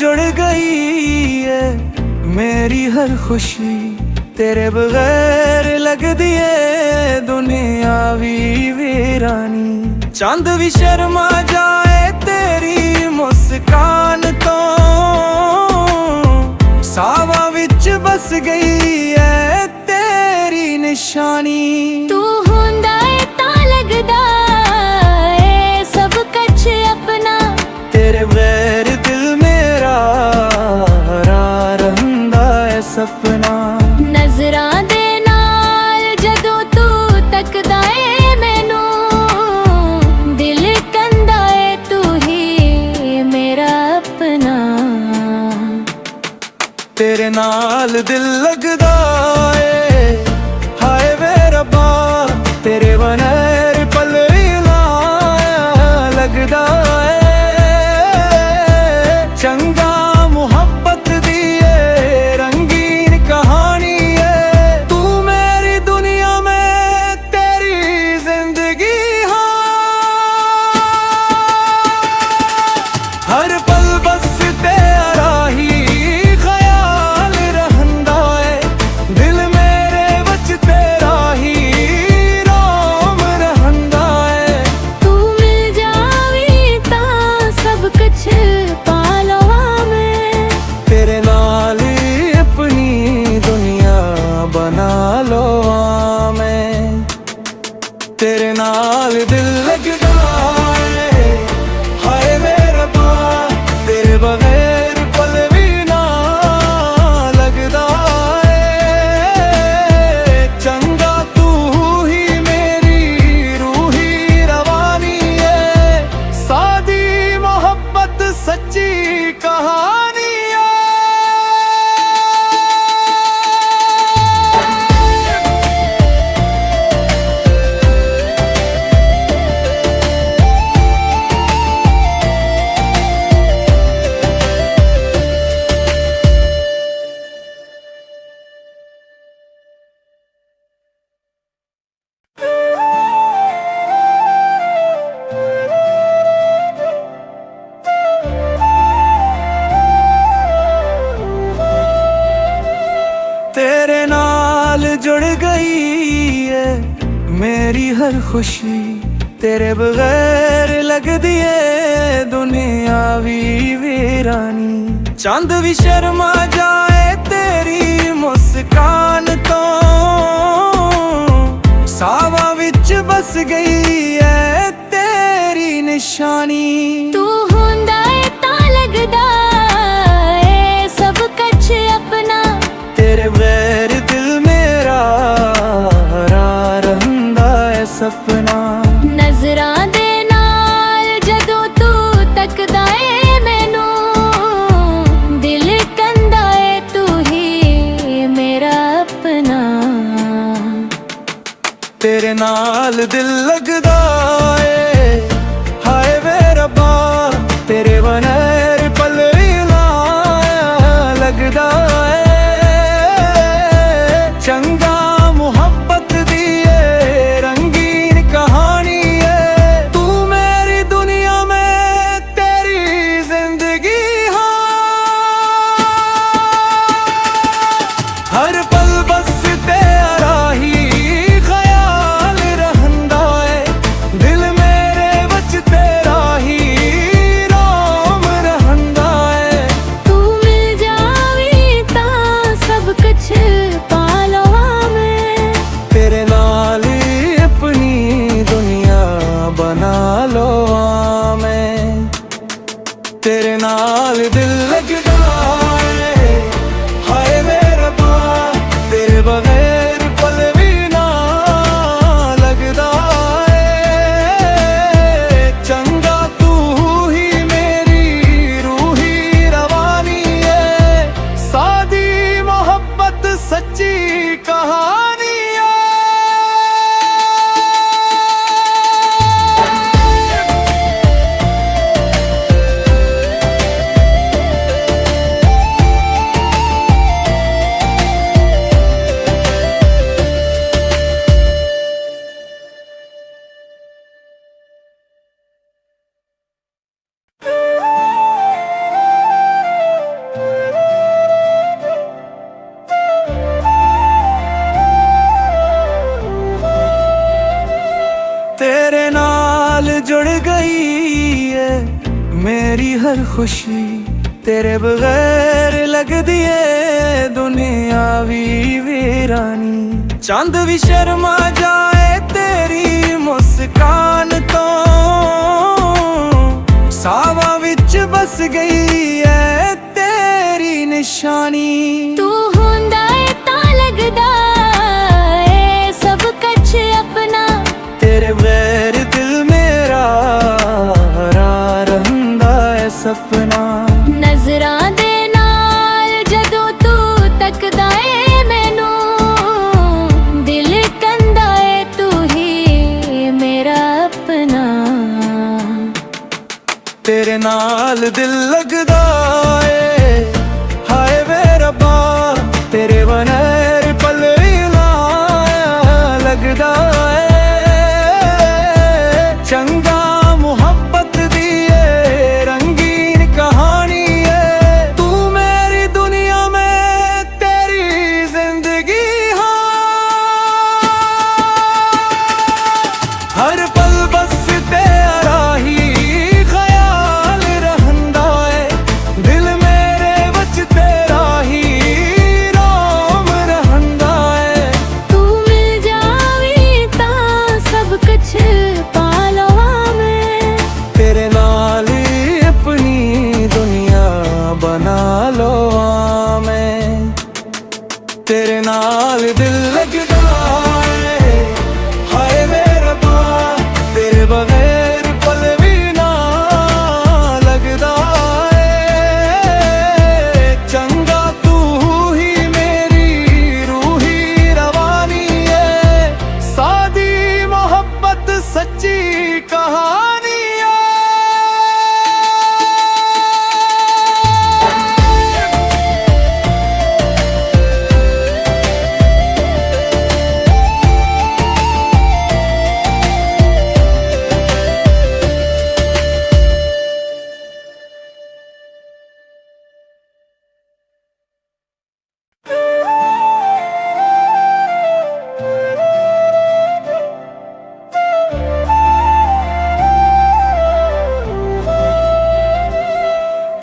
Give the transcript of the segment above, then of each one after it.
जुड़ गई है मेरी हर खुशी तेरे बगैर लग दिए दुनिया वीरानी। चंद भी शर्मा जाए तेरी मुस्कान तो सावा विच बस गई है तेरी निशानी। तू होंदा है ता लगदा है सब कुछ अपना, तेरे बगैर दिल मेरा रंदा है सपना। नजरां दे नाल जदों तू तकदा है मैनू, दिल कंदा है तू ही मेरा अपना। तेरे नाल दिल लगदा है हाय वे रब्बा, तेरे बगैर पल भी ना लगदा है। चंगा मुहब्बत दी है रंगीन कहानी है, तू मेरी दुनिया में तेरी जिंदगी हाँ। हर पल बस तेरा ही ख्याल रहंदा है, दिल मेरे बच तेरा ही रोम रहंदा है। तू मिल जावी ता सब कुछ पा लवां मैं, तेरे नाल ही अपनी दुनिया बना लो मैं। तेरे नाल दिल लगदा है हाय मेरा रब्बा, तेरे बगैर पल भी ना लगदा है। चंगा तू ही मेरी रूही रवानी है, सादी मोहब्बत सच्ची कहानी है। तेरे नाल जुड़ गई है मेरी हर खुशी तेरे बगैर लगदी है दुनिया वीरानी। चंद भी शर्मा जाए तेरी मुस्कान तो सावा विच बस गई है तेरी निशानी। तू होंदा है ता लगदा है सब कुछ अपना, तेरे बगैर दिल मेरा रंदा है सपना। नजरां दे नाल जदों तू तकदा है मैनू, दिल कंदा है तू ही मेरा अपना। तेरे नाल दिल लगदा है हाय वे रब्बा, तेरे बगैर पल भी ना लगदा है। चंगा मुहब्बत दी है रंगीन कहानी है, तू मेरी दुनिया में तेरी जिंदगी हाँ। हर पल बस तेरा ही ख्याल रहंदा है, दिल मेरे बच तेरा ही रोम रहंदा है। तू मिल जावी ता सब कुछ पा लवां मैं, तेरे नाल ही अपनी दुनिया बना लो मैं। तेरे नाल दिल लगदा है हाय मेरा रब्बा, तेरे बगैर पल भी ना लगदा है। चंगा तू ही मेरी रूही रवानी है, सादी मोहब्बत सच्ची कहानी है। जुड़ गई है मेरी हर खुशी तेरे बगैर लग दिए दुनिया वीरानी चंद भी शर्मा जाए तेरी मुस्कान तो सावा विच बस गई है तेरी निशानी तू होंदा है तां लगदा है सब कुछ अपना तेरे बगैर दिल मेरा हरा रहंदा है सपना नजरां दे नाल जदों तू तकदा है मैनू दिल कंदा है तू ही मेरा अपना तेरे नाल दिल लगदा है हाय वे रब्बा तेरे बगैर पल भी ना लगदा है चंगा मुहब्बत दी है रंगीन कहानी है तू मेरी दुनिया में तेरी जिंदगी हाँ हर पल बस तेरा ही ख्याल रहंदा है दिल मेरे बच तेरा ही राम रहंदा है तू मिल जावी तां सब कुछ पा लवां मैं तेरे नाल ही अपनी दुनिया बना लो हाँ मैं तेरे नाल दिल लगदा है हाय मेरा बाप तेरे बगैर पल भी ना लगदा है चंगा तू ही मेरी रूही रवानी है सादी मोहब्बत सच्ची कहानी है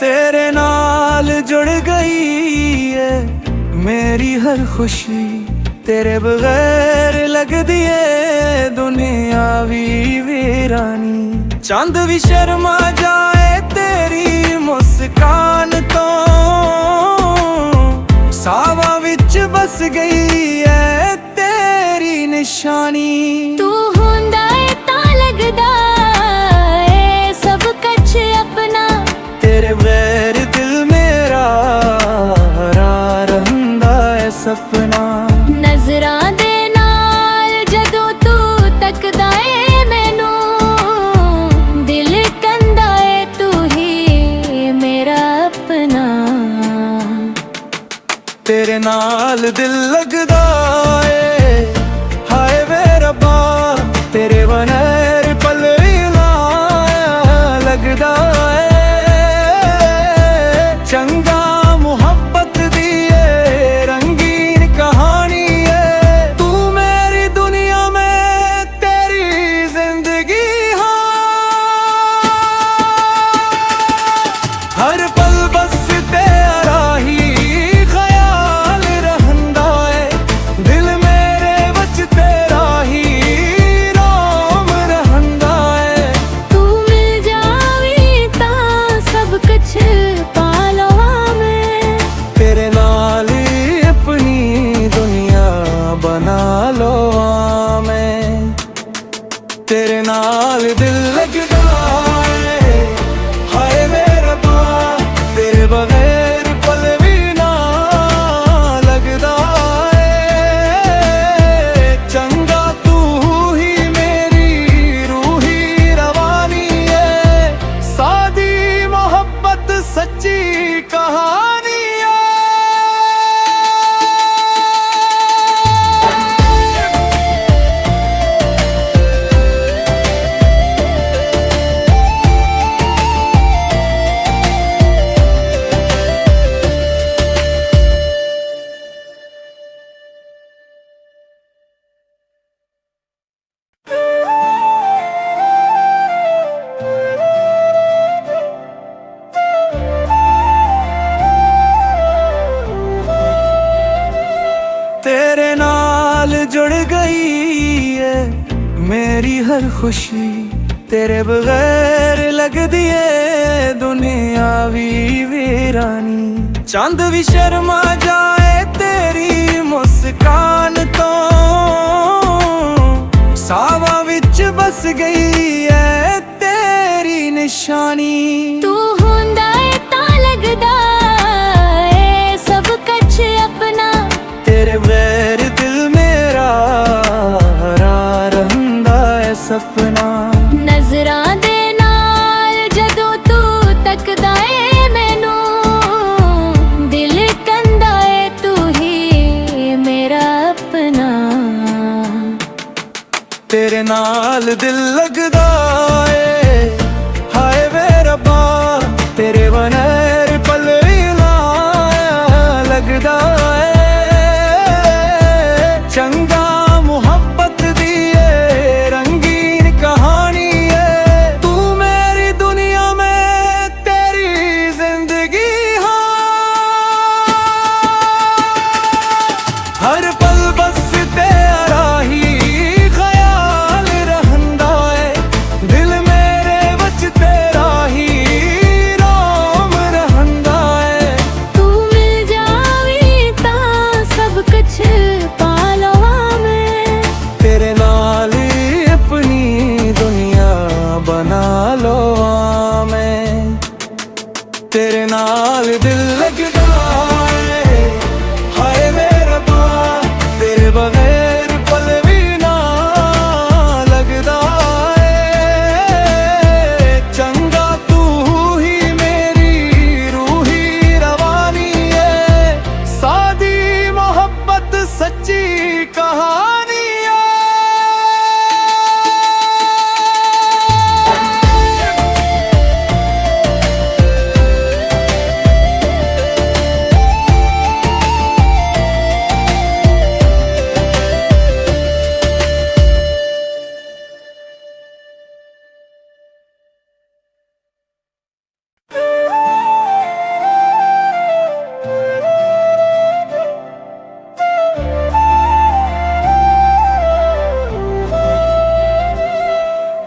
तेरे नाल जुड़ गई है मेरी हर खुशी तेरे बगैर लग दिए दुनिया वीरानी चंद भी शर्मा जाए तेरी मुस्कान तो सावा विच बस गई है तेरी निशानी तू होंदा है तां लगदा है सब कुछ अपना तेरे बगैर दिल मेरा हरा रहंदा है सपना नजरां दे नाल जदों तू तकदा है मैनू दिल कंदा है तू ही मेरा अपना तेरे नाल दिल लगदा है हाय वे रब्बा तेरे बगैर पल भी ना लगदा है चंगा मुहब्बत दी है रंगीन कहानी है तू मेरी दुनिया में तेरी जिंदगी हाँ हर पल बस तेरा ही ख्याल रहंदा है दिल मेरे बच तेरा ही राम जुड़ गई है मेरी हर खुशी, तेरे बगैर लगदी है दुनिया भी वीरानी। चंद भी शर्मा जाए तेरी मुस्कान तो, सावा विच बस गई है तेरी निशानी। तू हुंदा है तां लगदा है सब कुछ अपना, तेरे बगैर दिल मेरा हरा रहंदा है सपना। नजरां दे नाल जदों तू तकदा है मैनू, दिल कंदा है तू ही मेरा अपना। तेरे नाल दिल लगदा है, हाय वे रब्बा तेरे बगैर पल भी ना लगदा है। चंगा मुहब्बत दी है रंगीन कहानी है, तू मेरी दुनिया में तेरी जिंदगी हाँ। हर पल बस तेरा ही ख्याल रहंदा है, दिल मेरे बच तेरा ही राम रहंदा है। तू मिल जावी तां सब कुछ पा लवां मैं, तेरे नाल ही अपनी दुनिया बना लो मैं। तेरे नाल दिल लगदा है, हाय वे रब्बा तेरे बगैर पल भी ना लगदा है। चंगा तू ही मेरी रूही रवानी है, सादी मोहब्बत सच्ची कहानी है।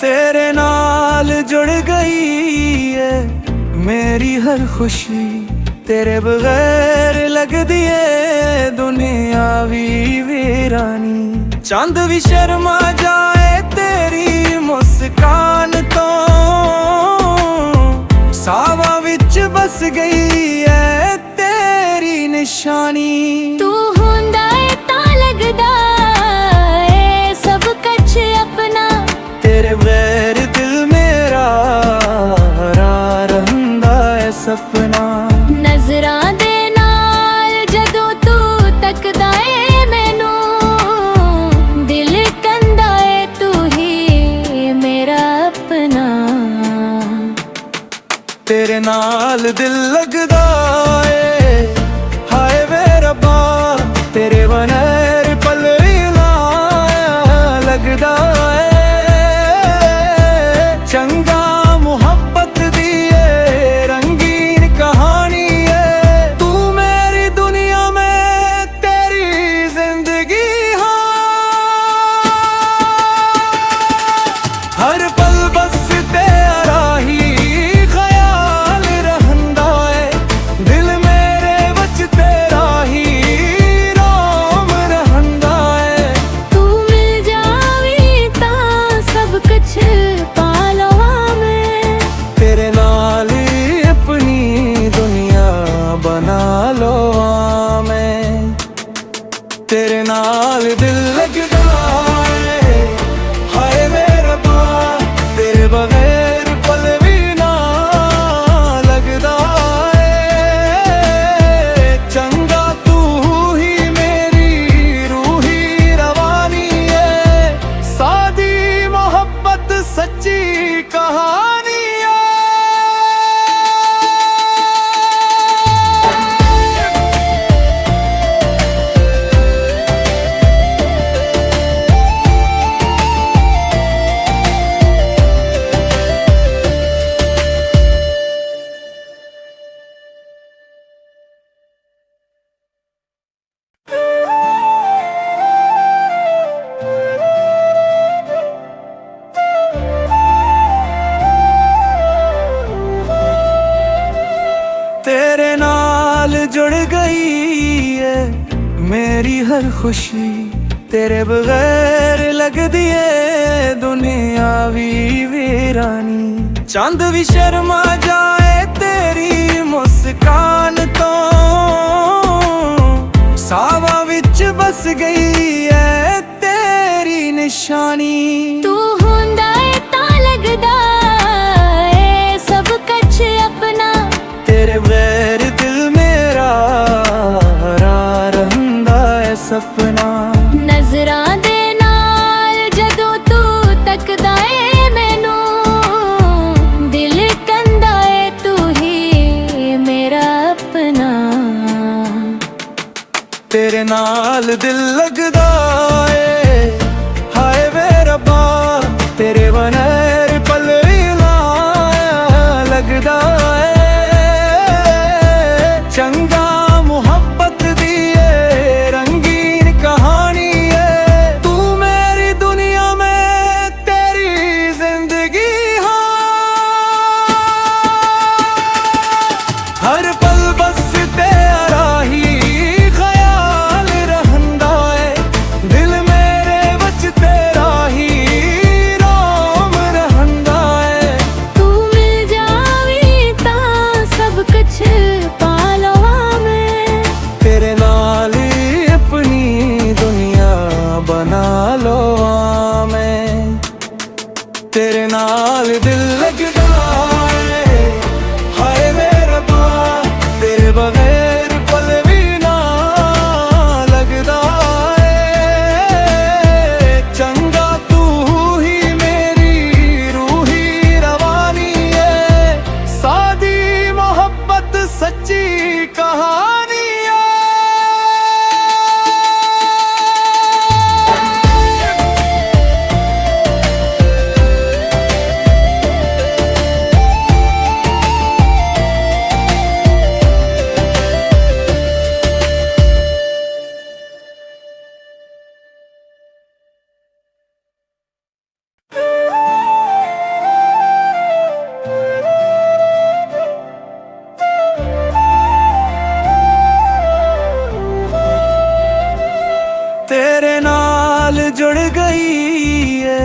तेरे नाल जुड़ गई है मेरी हर खुशी, तेरे बगैर लगदी है दुनिया भी वीरानी। चंद भी शर्मा जाए तेरी मुस्कान तो, सावा विच बस गई है तेरी निशानी। तू हुंदा है तां लगदा है सब कुछ अपना, तेरे बगैर दिल मेरा हरा रहंदा है सपना। नजरां दे नाल जदों तू तकदा है मैनू, दिल कंदा है तू ही मेरा अपना। तेरे नाल दिल लगदा है, हाय वे रब्बा तेरे बगैर पल भी ना लगदा है। चंगा मुहब्बत दी है रंगीन कहानी है, तू मेरी दुनिया में तेरी जिंदगी हाँ। हर पल बस तेरा ही ख्याल रहंदा है, दिल मेरे बच तेरा ही राम रहंदा है। तू मिल जावी तां सब कुछ पा लवां मैं, तेरे नाल ही अपनी दुनिया बना लो मैं। तेरे नाल दिल लगदा है, हाय वे रब्बा तेरे बगैर पल भी ना लगदा है। चंगा तू ही मेरी रूही रवानी है, सादी मोहब्बत सच्ची कहानी है। गई है मेरी हर खुशी तेरे बगैर लगदी है दुनिया भी वीरानी। चंद भी शर्मा जाए तेरी मुस्कान तो सावा विच बस गई है तेरी निशानी। तू हुंदा है तां लगदा है सब कुछ अपना, तेरे बगैर दिल मेरा रा रहिंदा है सपना। नजरां दे नाल जदों तू तकदा है मैनू, दिल कहंदा है तू ही मेरा अपना। तेरे नाल दिल लगदा है हाय वे रब्बा, तेरे बगैर पल भी ना लगदा है। चंगा मुहब्बत दी है रंगीन कहानी है, तू मेरी दुनिया में तेरी जिंदगी हाँ। हर पल बस तेरा ही ख्याल रहंदा है, दिल मेरे विच तेरा ही रोम रहंदा है। तू मिल जावी तां सब कुछ पा लवां मैं, तेरे नाल ही अपनी दुनिया बना लो मैं। तेरे नाल दिल लगदा है हाय वे रब्बा, तेरे बगैर पल भी ना लगदा है। चंगा तू ही मेरी रूही रवानी है, सादी मोहब्बत सच्ची कहानी है। तेरे नाल जुड़ गई है